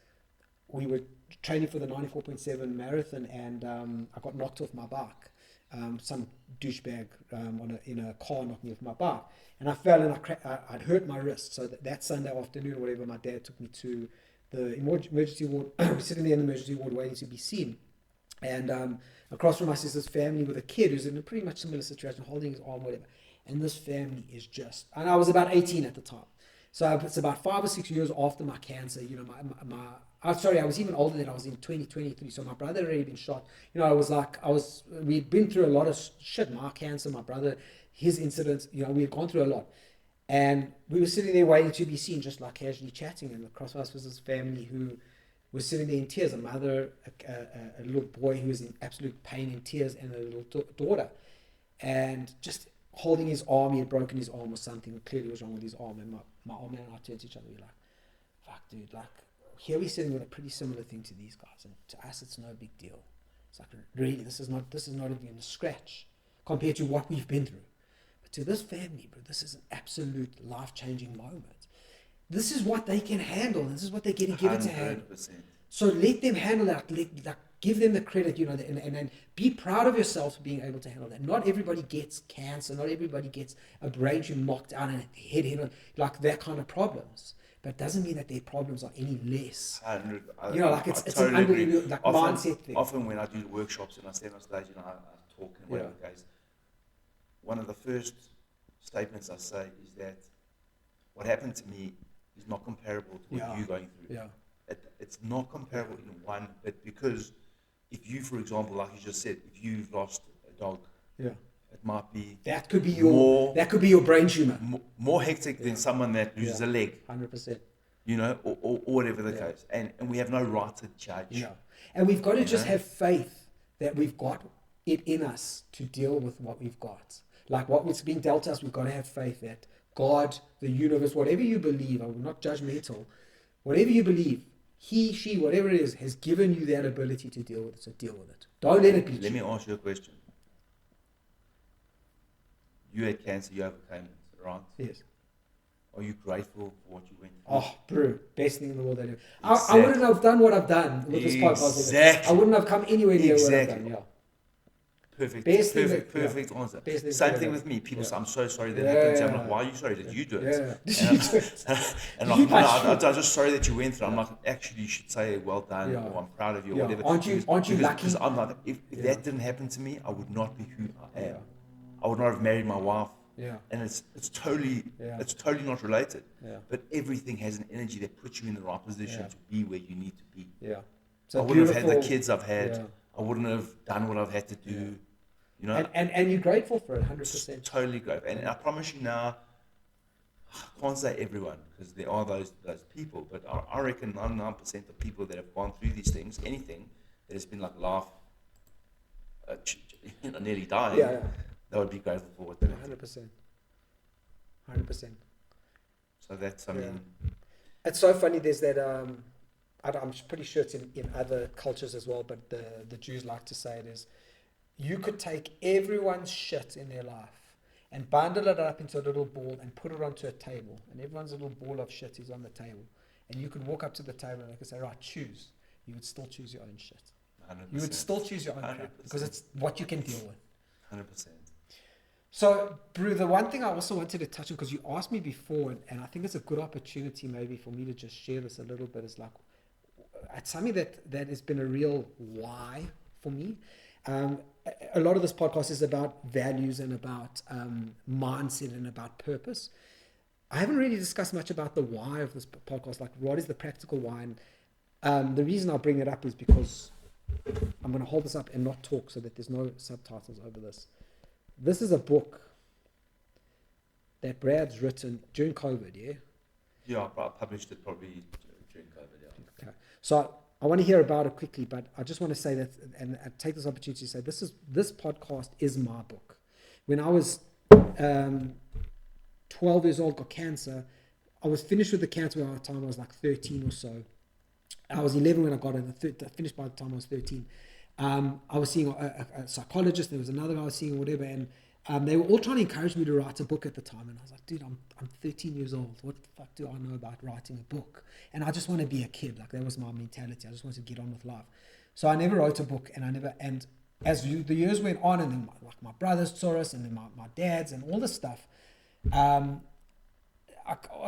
Speaker 2: we were training for the 94.7 marathon, and I got knocked off my bike. Some douchebag in a car knocked me off my bike, and I fell, and I'd hurt my wrist. So that Sunday afternoon or whatever, my dad took me to the emergency ward. We're sitting there in the emergency ward waiting to be seen, and across from us is this family with a kid who's in a pretty much similar situation, holding his arm, whatever. And this family is just, and I was about 18 at the time. So it's about 5 or 6 years after my cancer. I was even older than I was in 2023. So my brother had already been shot. We'd been through a lot of shit. My cancer, my brother, his incidents, we had gone through a lot. And we were sitting there waiting to be seen, just like casually chatting. And across from us was this family who was sitting there in tears. A mother, a little boy who was in absolute pain, in tears, and a little daughter. And just holding his arm, he had broken his arm or something. Clearly was wrong with his arm. And my arm and I turned to each other. We were like, fuck, dude, like, here we're sitting with a pretty similar thing to these guys, and to us it's no big deal. It's like, really, this is not even a scratch compared to what we've been through. But to this family, bro, this is an absolute life-changing moment. This is what they can handle, and this is what they're getting given to handle.
Speaker 3: 100%.
Speaker 2: So let them handle that. Give them the credit, and be proud of yourself for being able to handle that. Not everybody gets cancer. Not everybody gets a brain tumor knocked out and head on, like that kind of problems. But it doesn't mean that their problems are any less.
Speaker 3: I
Speaker 2: It's
Speaker 3: totally
Speaker 2: an unbelievable mindset thing.
Speaker 3: Often when I do workshops and I stand on stage and I talk and whatever goes, one of the first statements I say is that what happened to me is not comparable to what you're going through.
Speaker 2: Yeah.
Speaker 3: It's not comparable in one, but because if you, for example, like you just said, if you've lost a dog, it might be
Speaker 2: that could be your brain tumor.
Speaker 3: More hectic than someone that loses a leg.
Speaker 2: 100%.
Speaker 3: Or whatever the case. And we have no right to judge.
Speaker 2: Yeah. And we've got to just have faith that we've got it in us to deal with what we've got. Like what's being dealt to us, we've got to have faith that God, the universe, whatever you believe, I'm not judgmental, whatever you believe, he, she, whatever it is, has given you that ability to deal with it. So deal with it. Don't let it beat you.
Speaker 3: Let me ask you a question. You had cancer, you overcame it, right?
Speaker 2: Yes.
Speaker 3: Are you grateful for what you went through?
Speaker 2: Oh, bro, best thing in the world I do.
Speaker 3: Exactly.
Speaker 2: I wouldn't have done what I've done with this podcast.
Speaker 3: Exactly.
Speaker 2: I wouldn't have come anywhere near what I've done. Yeah.
Speaker 3: Perfect.
Speaker 2: Perfect
Speaker 3: Answer.
Speaker 2: Best
Speaker 3: Same thing with me. People say, I'm so sorry that happened to you. I'm like, why are you sorry? Did you do it? And like, I'm just sorry that you went through. I'm like, actually, you should say, well done, or I'm proud of you, or whatever.
Speaker 2: Aren't you lucky?
Speaker 3: Because I'm like, if that didn't happen to me, I would not be who I am. I would not have married my wife.
Speaker 2: Yeah.
Speaker 3: And it's totally not related.
Speaker 2: Yeah.
Speaker 3: But everything has an energy that puts you in the right position to be where you need to be.
Speaker 2: Yeah.
Speaker 3: So I wouldn't have had the kids I've had. Yeah. I wouldn't have done what I've had to do.
Speaker 2: And you're grateful for it, 100%.
Speaker 3: Totally grateful. And I promise you now, I can't say everyone because there are those people, but I reckon 99% of people that have gone through these things, anything that has been like life, nearly dying,
Speaker 2: Yeah, yeah.
Speaker 3: they would be grateful for what they went through.
Speaker 2: 100%. 100%.
Speaker 3: So that's, I mean,
Speaker 2: It's so funny. There's that. I'm pretty sure it's in other cultures as well, but the Jews like to say it is, you could take everyone's shit in their life and bundle it up into a little ball and put it onto a table, and everyone's little ball of shit is on the table, and you could walk up to the table and they could say, right, choose. You would still choose your own shit.
Speaker 3: 100%.
Speaker 2: You would still choose your own crap because it's what you can deal with.
Speaker 3: 100%.
Speaker 2: So, Brew, the one thing I also wanted to touch on, because you asked me before, and I think it's a good opportunity maybe for me to just share this a little bit, is like, it's something that has been a real why for me. A lot of this podcast is about values and about mindset and about purpose. I haven't really discussed much about the why of this podcast, like what is the practical why. And the reason I bring it up is because I'm going to hold this up and not talk so that there's no subtitles over this. This is a book that Brad's written during COVID, yeah?
Speaker 3: Yeah, I published it probably during COVID, yeah.
Speaker 2: Okay. So I want to hear about it quickly, but I just want to say that, and I take this opportunity to say this podcast is my book. When I was 12 years old, got cancer. I was finished with the cancer by the time I was like 13 or so. I was 11 when I got it. I finished by the time I was 13. I was seeing a psychologist. There was another guy I was seeing or whatever, and they were all trying to encourage me to write a book at the time. And I was like, dude, I'm 13 years old. What the fuck do I know about writing a book? And I just want to be a kid. Like, that was my mentality. I just wanted to get on with life. So I never wrote a book, and as the years went on, and then my brothers saw us, and then my dads, and all this stuff. A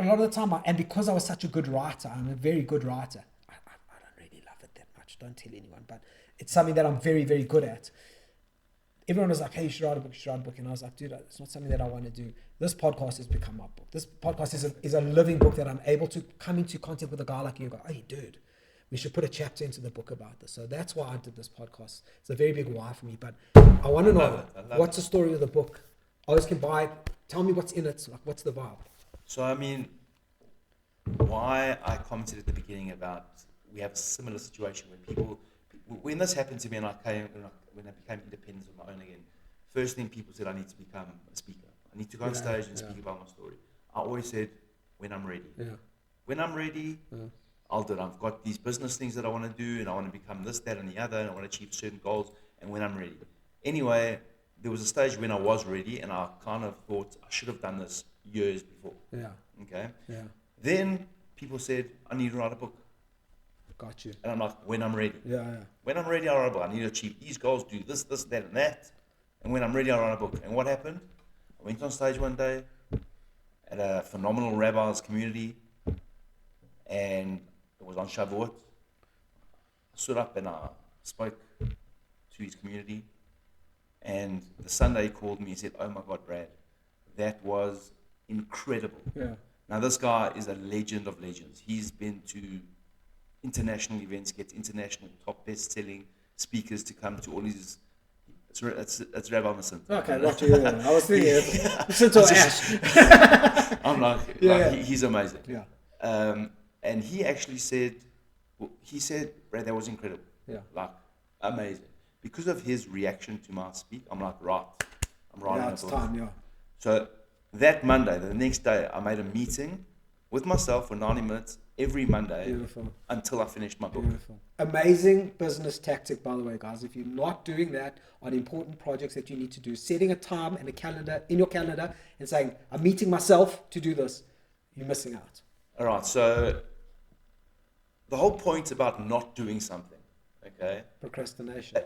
Speaker 2: lot of the time, and because I was such a good writer, I'm a very good writer. I don't really love it that much. Don't tell anyone, but it's something that I'm very, very good at. Everyone was like, hey, you should write a book, And I was like, dude, it's not something that I want to do. This podcast has become my book. This podcast is a living book that I'm able to come into contact with a guy like you and go, hey, dude, we should put a chapter into the book about this. So that's why I did this podcast. It's a very big why for me. But I want to know, what's the story of the book? I always can buy it. Tell me what's in it. Like, what's the vibe?
Speaker 3: So, I mean, why I commented at the beginning about we have a similar situation when this happened to me and when I became independent on my own again, first thing people said, I need to become a speaker. I need to go on stage and speak about my story. I always said, when I'm ready. Yeah. When I'm ready, I'll do it. I've got these business things that I want to do, and I want to become this, that, and the other, and I want to achieve certain goals, and when I'm ready. Anyway, there was a stage when I was ready, and I kind of thought I should have done this years before. Yeah. Okay? Yeah. Then people said, I need to write a book.
Speaker 2: Got you.
Speaker 3: And I'm like, when I'm ready.
Speaker 2: Yeah, yeah.
Speaker 3: When I'm ready, I'll write a book. I need to achieve these goals, do this, that, and that. And when I'm ready, I'll write a book. And what happened? I went on stage one day at a phenomenal rabbi's community, and it was on Shavuot. I stood up and I spoke to his community. And the Sunday he called me and said, oh my God, Brad, that was incredible. Yeah. Now, this guy is a legend of legends. He's been to international events, gets international top best-selling speakers to come to all his... It's Rabbi Masin.
Speaker 2: Okay, what do you I was thinking, listen to Ash.
Speaker 3: I'm like, he's amazing. Yeah. And he actually said, Brad, that was incredible. Yeah. Like, amazing. Because of his reaction to my speak, I'm like, right, I'm writing a book. It's time, yeah. So that Monday, the next day, I made a meeting with myself for 90 minutes every Monday. Beautiful. Until I finished my book.
Speaker 2: Beautiful. Amazing business tactic, by the way, guys. If you're not doing that on important projects that you need to do, setting a time and a calendar in your calendar and saying, I'm meeting myself to do this, you're missing out.
Speaker 3: All right. So the whole point about not doing something, okay?
Speaker 2: Procrastination.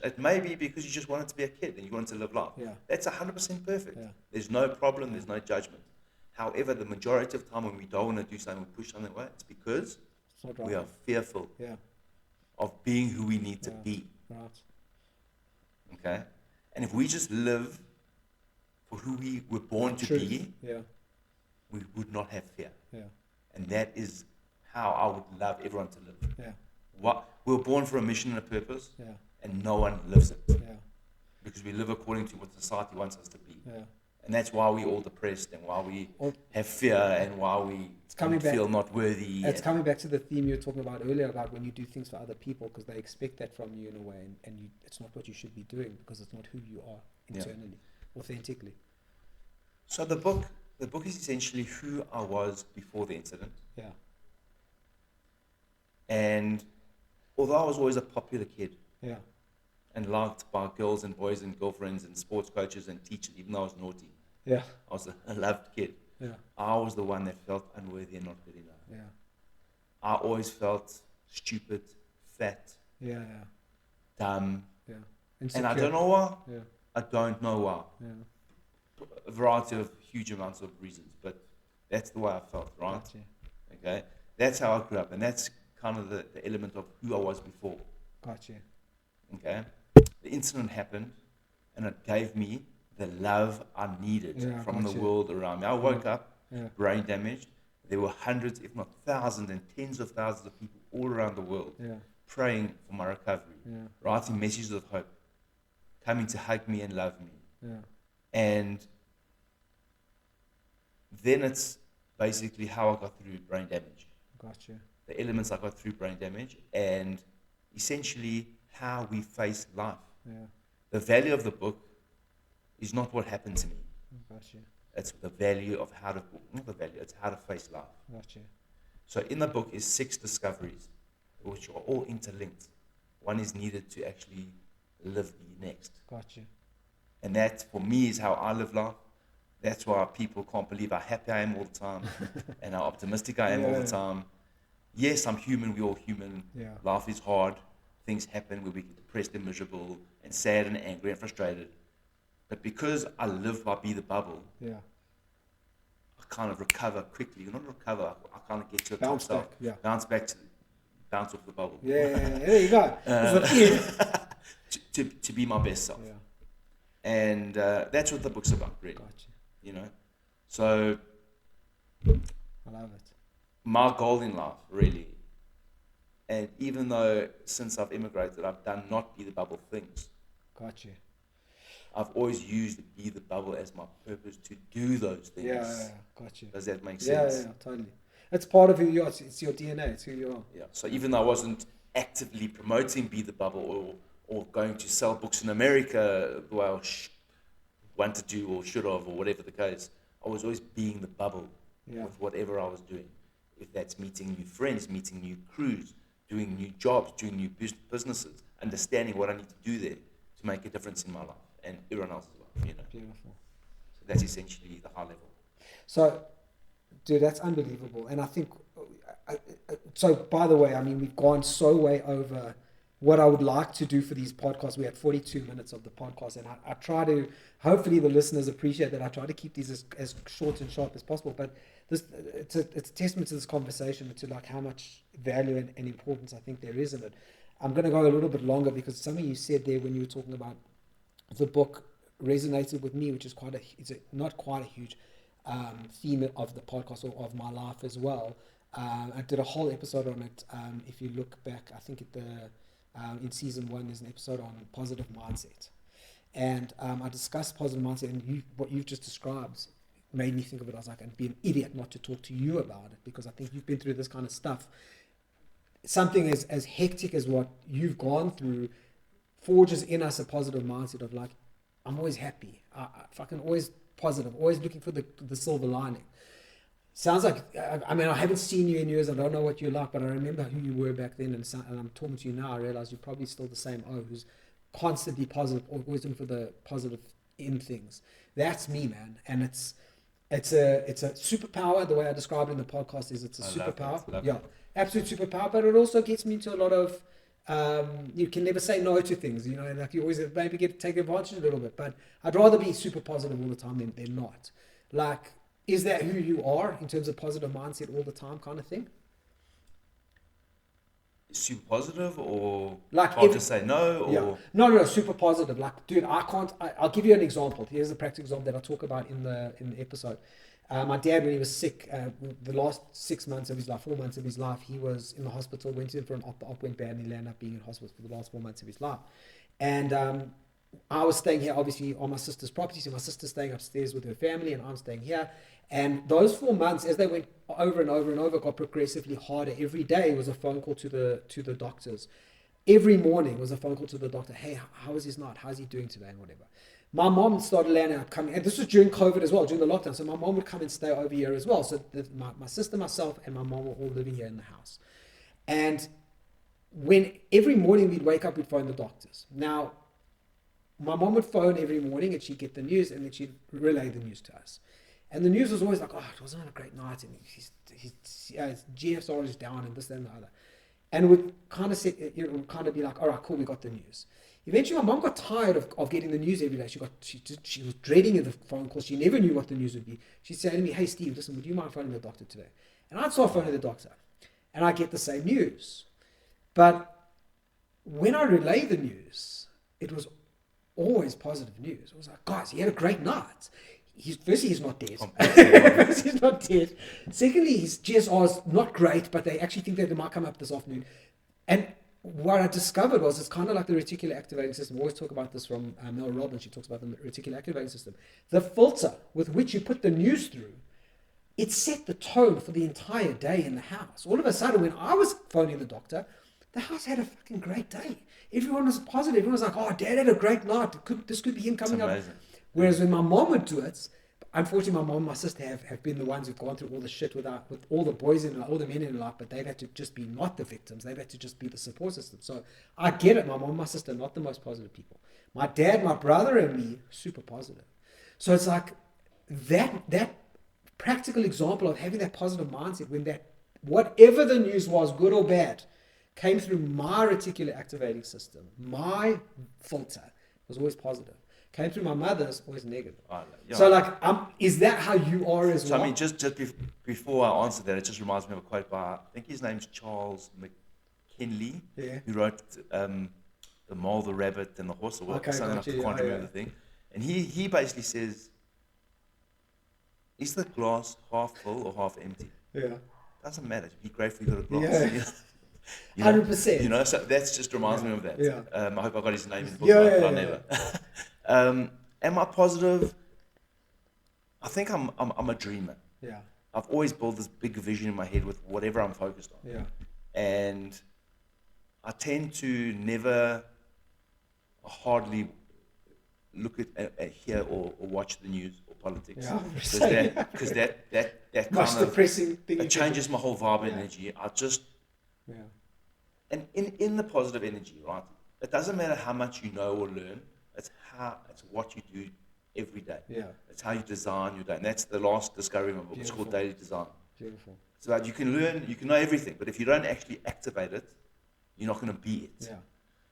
Speaker 3: It may be because you just wanted to be a kid and you wanted to live life. Yeah. That's 100% perfect. Yeah. There's no problem. There's no judgment. However, the majority of the time when we don't want to do something, we push something away, it's because we are fearful of being who we need to be. Right. Okay? And if we just live for who we were born to be, we would not have fear. Yeah. And that is how I would love everyone to live. Yeah. We were born for a mission and a purpose, and no one lives it. Yeah. Because we live according to what society wants us to be. Yeah. And that's why we're all depressed and why we
Speaker 2: Or-
Speaker 3: have fear and why we
Speaker 2: coming back-
Speaker 3: feel not worthy.
Speaker 2: It's
Speaker 3: and-
Speaker 2: coming back to the theme you were talking about earlier about when you do things for other people because they expect that from you in a way, and it's not what you should be doing because it's not who you are internally, authentically.
Speaker 3: So the book is essentially who I was before the incident.
Speaker 2: Yeah,
Speaker 3: And although I was always a popular kid
Speaker 2: yeah,
Speaker 3: and loved by girls and boys and girlfriends and sports coaches and teachers, even though I was naughty,
Speaker 2: yeah,
Speaker 3: I was a loved kid.
Speaker 2: yeah,
Speaker 3: I was the one that felt unworthy and not good enough.
Speaker 2: yeah,
Speaker 3: I always felt stupid, fat,
Speaker 2: yeah,
Speaker 3: dumb,
Speaker 2: yeah.
Speaker 3: and I don't know why.
Speaker 2: Yeah,
Speaker 3: I don't know why.
Speaker 2: yeah.
Speaker 3: A variety of huge amounts of reasons, but that's the way I felt, right?
Speaker 2: Gotcha.
Speaker 3: Okay, that's how I grew up, and that's kind of the element of who I was before.
Speaker 2: Gotcha.
Speaker 3: Okay, the incident happened, and it gave me the love I needed from the
Speaker 2: gotcha.
Speaker 3: world around me. I woke up
Speaker 2: Yeah,
Speaker 3: brain damaged. There were hundreds, if not thousands, and tens of thousands of people all around the world
Speaker 2: yeah,
Speaker 3: praying for my recovery,
Speaker 2: yeah,
Speaker 3: writing messages of hope, coming to hug me and love me.
Speaker 2: yeah.
Speaker 3: And then it's basically how I got through brain damage,
Speaker 2: Gotcha.
Speaker 3: the elements I got through brain damage, and essentially how we face life.
Speaker 2: Yeah,
Speaker 3: The value of the book is not what happened to me.
Speaker 2: gotcha.
Speaker 3: It's the value of how to, not the value, it's how to face life.
Speaker 2: Gotcha.
Speaker 3: So in the book is 6 discoveries, which are all interlinked. One is needed to actually live the next.
Speaker 2: Gotcha.
Speaker 3: And that, for me, is how I live life. That's why people can't believe how happy I am all the time and how optimistic I am all the time. Yes, I'm human. We're all human.
Speaker 2: Yeah.
Speaker 3: Life is hard. Things happen where we get depressed and miserable and sad and angry and frustrated. But because I live by Be the Bubble,
Speaker 2: Yeah.
Speaker 3: I kind of recover quickly. Not recover, I kind of get to a
Speaker 2: Bounce
Speaker 3: top self.
Speaker 2: back, yeah.
Speaker 3: Bounce off the bubble.
Speaker 2: Yeah, there you go. It's the theme.
Speaker 3: to be my best self.
Speaker 2: Yeah.
Speaker 3: And that's what the book's about, really.
Speaker 2: Gotcha.
Speaker 3: You know? So
Speaker 2: I love it.
Speaker 3: my goal in life, really, and even though since I've immigrated, I've done not Be the Bubble things,
Speaker 2: Gotcha.
Speaker 3: I've always used Be the Bubble as my purpose to do those things.
Speaker 2: Yeah, gotcha.
Speaker 3: Does that make
Speaker 2: Yeah,
Speaker 3: sense?
Speaker 2: yeah, totally. It's part of who you are. It's your DNA. It's who you are.
Speaker 3: Yeah. So even though I wasn't actively promoting Be the Bubble or going to sell books in America the way I wanted to or should have or whatever the case, I was always being the bubble with whatever I was doing. If that's meeting new friends, meeting new crews, doing new jobs, doing new businesses, understanding what I need to do there to make a difference in my life and everyone else's life, you know.
Speaker 2: Beautiful.
Speaker 3: So that's essentially the high level.
Speaker 2: So, dude, that's unbelievable. And I think, so by the way, I mean, we've gone so way over what I would like to do for these podcasts. We had 42 minutes of the podcast, and I try to, hopefully the listeners appreciate that I try to keep these as short and sharp as possible. But this, it's a testament to this conversation, to like how much value and importance I think there is in it. I'm going to go a little bit longer because something you said there when you were talking about the book resonated with me, which is not quite a huge theme of the podcast or of my life as well. I did a whole episode on it. If you look back, I think in season 1, there's an episode on positive mindset. And I discussed positive mindset, and what you've just described made me think of it. I was like, I'd be an idiot not to talk to you about it, because I think you've been through this kind of stuff. Something as hectic as what you've gone through forges in us a positive mindset of like, I'm always happy. I fucking always positive, always looking for the silver lining. Sounds like, I mean, I haven't seen you in years. I don't know what you're like, but I remember who you were back then. And I'm talking to you now. I realize you're probably still the same who's constantly positive, always looking for the positive in things. That's me, man. And it's a superpower. The way I describe it in the podcast is it's a superpower. Yeah, absolute superpower. But it also gets me into a lot of, you can never say no to things, you know, like you always maybe take advantage a little bit, but I'd rather be super positive all the time than not. Like, is that who you are in terms of positive mindset all the time kind of thing?
Speaker 3: Super positive, or
Speaker 2: like
Speaker 3: hard to say no, or
Speaker 2: yeah. No, super positive. Like, dude, I'll give you an example. Here's a practical example that I talk about in the episode. My dad, when he was sick, the last 6 months of his life, 4 months of his life, he was in the hospital, went in for an op, went bad, and he landed up being in hospital for the last 4 months of his life. And I was staying here, obviously, on my sister's property. So my sister's staying upstairs with her family, and I'm staying here. And those 4 months, as they went over and over and over, got progressively harder. Every day was a phone call to the doctors. Every morning was a phone call to the doctor. Hey, how is his night? How's he doing today? And whatever. My mom started landing up coming, and this was during COVID as well, during the lockdown. So my mom would come and stay over here as well. So my sister, myself, and my mom were all living here in the house. And when every morning we'd wake up, we'd phone the doctors. Now, my mom would phone every morning and she'd get the news and then she'd relay the news to us. And the news was always like, oh, it wasn't a great night, and his GFR is down, and this, that, and the other. And it would kind of say, it would kind of be like, all right, cool, we got the news. Eventually, my mom got tired of getting the news every day. She was dreading the phone calls. She never knew what the news would be. She'd say to me, hey, Steve, listen, would you mind phoning the doctor today? And I'd start phoning the doctor, and I'd get the same news. But when I relay the news, it was always positive news. It was like, guys, he had a great night. Firstly, he's not dead. He's not dead. Secondly, his GSR is not great, but they actually think that they might come up this afternoon. And what I discovered was it's kind of like the reticular activating system. We always talk about this from Mel Robbins. She talks about the reticular activating system. The filter with which you put the news through, it set the tone for the entire day in the house. All of a sudden, when I was phoning the doctor, the house had a fucking great day. Everyone was positive. Everyone was like, oh, Dad had a great night. This could be him coming up. Whereas when my mom would do it, unfortunately, my mom and my sister have been the ones who've gone through all the shit with all the boys in all the men in life, but they've had to just be not the victims. They've had to just be the support system. So I get it. My mom and my sister, not the most positive people. My dad, my brother, and me, super positive. So it's like that practical example of having that positive mindset when that whatever the news was, good or bad, came through my reticular activating system, my filter was always positive. Came through my mother's, always negative. So like, is that how you are as well?
Speaker 3: So I mean, just before I answer that, it just reminds me of a quote by, I think his name's Charles McKinley, who wrote The Mole, the Rabbit, and the Horse, or something like that. I can't remember the thing. And he basically says, is the glass half full or half empty?
Speaker 2: Yeah.
Speaker 3: Doesn't matter. Be grateful you got a glass.
Speaker 2: Yeah. 100%.
Speaker 3: You know, so that just reminds me of that.
Speaker 2: Yeah.
Speaker 3: I hope I got his name in the book, but I never. Am I positive? I think I'm a dreamer.
Speaker 2: Yeah.
Speaker 3: I've always built this big vision in my head with whatever I'm focused on.
Speaker 2: Yeah.
Speaker 3: And I tend to never hardly look at hear or watch the news or politics. Because that
Speaker 2: much
Speaker 3: kind of
Speaker 2: depressing thing.
Speaker 3: It changes my whole vibe and energy. I just and in the positive energy, right? It doesn't matter how much you know or learn. It's what you do every day.
Speaker 2: Yeah.
Speaker 3: It's how you design your day. And that's the last discovery of my book. Beautiful. It's called Daily Design.
Speaker 2: Beautiful.
Speaker 3: So that you can learn, you can know everything, but if you don't actually activate it, you're not going to be it.
Speaker 2: Yeah.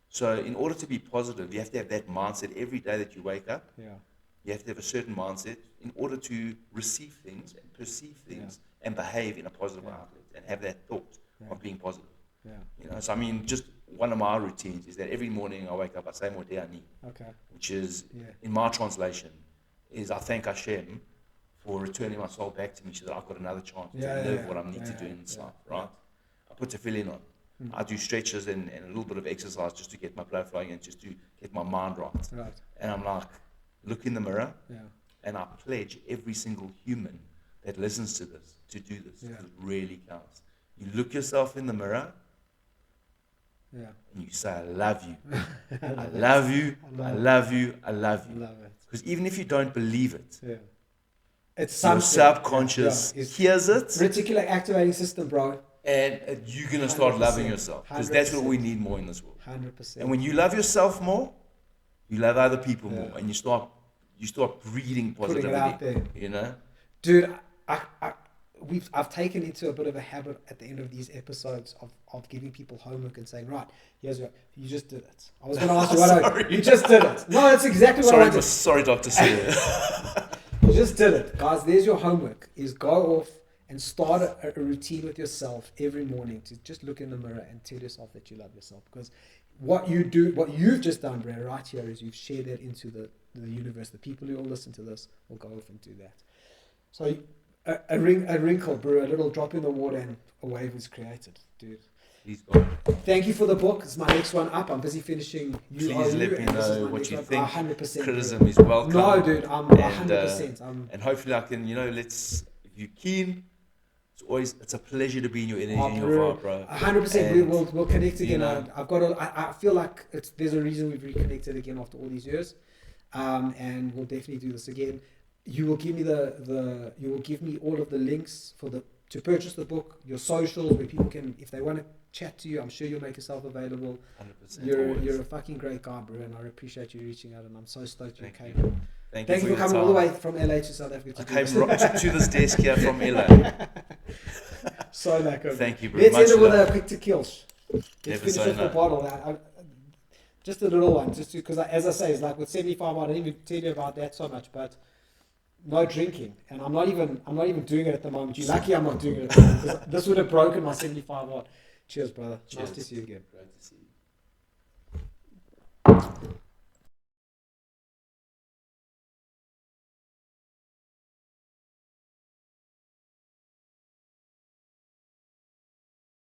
Speaker 3: So in order to be positive, you have to have that mindset every day that you wake up.
Speaker 2: Yeah.
Speaker 3: You have to have a certain mindset in order to receive things and perceive things and behave in a positive outlet and have that thought of being positive.
Speaker 2: Yeah.
Speaker 3: You know, so I mean, just one of my routines is that every morning I wake up, I say Modeh Ani, which is, in my translation, is I thank Hashem for returning my soul back to me so that I've got another chance to live what I need to do in this life, right? I put tefillin on. I do stretches and a little bit of exercise just to get my blood flowing and just to get my mind right. And I'm like, look in the mirror, and I pledge every single human that listens to this to do this. It really counts. You look yourself in the mirror, and you say, I love you. I love you. I love you. I love you. Because even if you don't believe it,
Speaker 2: it's
Speaker 3: your subconscious hears it.
Speaker 2: Reticular activating system, bro.
Speaker 3: And you're going to start loving yourself. Because that's what we need more in this world.
Speaker 2: 100%.
Speaker 3: And when you love yourself more, you love other people more. And you start breeding positivity.
Speaker 2: Putting it out there.
Speaker 3: You know?
Speaker 2: Dude, I've taken into a bit of a habit at the end of these episodes of giving people homework and saying, right, here's what you just did it. I was going to ask you what you just did it. No, that's exactly what I did.
Speaker 3: Sorry, Dr. Sue.
Speaker 2: You just did it. Guys, there's your homework, is go off and start a routine with yourself every morning to just look in the mirror and tell yourself that you love yourself. Because what you've just done, Brad, right here, is you've shared that into the universe. The people who will listen to this will go off and do that. So a wrinkle, bro, a little drop in the water and a wave is created, dude.
Speaker 3: Please go.
Speaker 2: Thank you for the book. It's my next one up. I'm busy finishing You Are
Speaker 3: Please
Speaker 2: You,
Speaker 3: let me
Speaker 2: and this is
Speaker 3: know
Speaker 2: my
Speaker 3: what
Speaker 2: next
Speaker 3: you
Speaker 2: one.
Speaker 3: think.
Speaker 2: 100%.
Speaker 3: Criticism is welcome.
Speaker 2: No, dude, I'm
Speaker 3: And,
Speaker 2: 100%.
Speaker 3: And hopefully I can, if you're keen, it's a pleasure to be in your energy and your vibe, bro.
Speaker 2: 100%. We'll connect again.
Speaker 3: know-
Speaker 2: I feel like there's a reason we've reconnected again after all these years, and we'll definitely do this again. You will give me you will give me all of the links to purchase the book, your socials, where people can, if they want to chat to you, I'm sure you'll make yourself available.
Speaker 3: 100%.
Speaker 2: You're a fucking great guy, bro, and I appreciate you reaching out, and I'm so stoked you
Speaker 3: Thank
Speaker 2: came.
Speaker 3: you.
Speaker 2: Thank you for
Speaker 3: your
Speaker 2: coming all the
Speaker 3: time.
Speaker 2: way from LA to South Africa.
Speaker 3: I came to this desk here from LA.
Speaker 2: So lekker.
Speaker 3: Thank you, bro.
Speaker 2: Let's
Speaker 3: Much
Speaker 2: end it with
Speaker 3: love.
Speaker 2: a quick tequila. Let's
Speaker 3: Never
Speaker 2: finish
Speaker 3: say
Speaker 2: off
Speaker 3: no.
Speaker 2: the bottle. Just a little one, just because, as I say, it's like with 75 I didn't even tell you about that so much, but no drinking, and I'm not even doing it at the moment. You're lucky I'm not doing it at the moment, because this would have broken my 75 odd. Cheers, brother.
Speaker 3: Cheers.
Speaker 2: Nice to see you again.
Speaker 3: Great to see you.